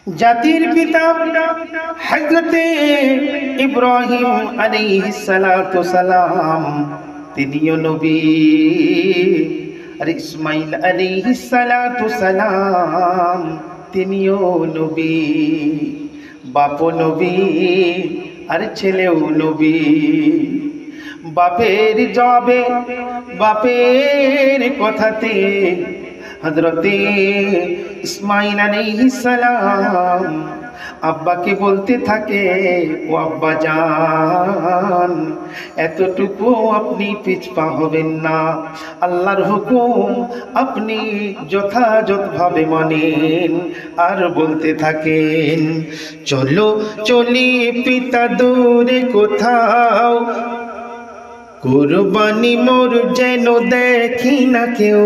জাতির পিতা হযরতে ইব্রাহিম আলাইহিস সালাতু সালাম তিনিও নবী, আর ইসমাইল আলাইহিস সালাতু সালাম তিনিও নবী। বাপও নবী আর ছেলেও নবী। বাপের জবাবে বাপের কথাতে হযরতে ইসমাইল আলাইহিস সালাম আব্বাকে বলতে থাকে, ও আব্বা জান, এতটুকু আপনি পিছপা হবেন না, আল্লাহর হুকুম আপনি যথাযথভাবে মানেন। আর বলতে থাকেন, চলো চলি পিতা দূরে কোথাও, কুরবানি মোর যেন দেখি না কেউ।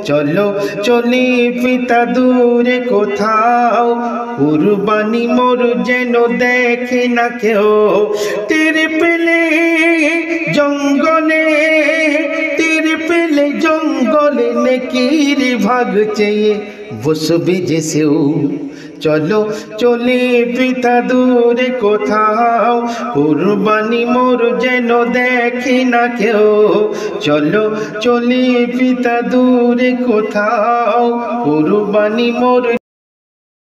চলো চলি পিতা দূরে কোথাও, কুরবানি মোর যেন দেখি না কেউ। টের পেলে জঙ্গলে, টের পেলে জঙ্গলে নেকির ভাগ চেয়ে বসবে যে সেও। চলো চলি পিতা দূরে কোথাও, কুরবানি মোর যেন দেখি না কেউ। চলো চলি পিতা দূরে কোথাও, কুরবানি মোর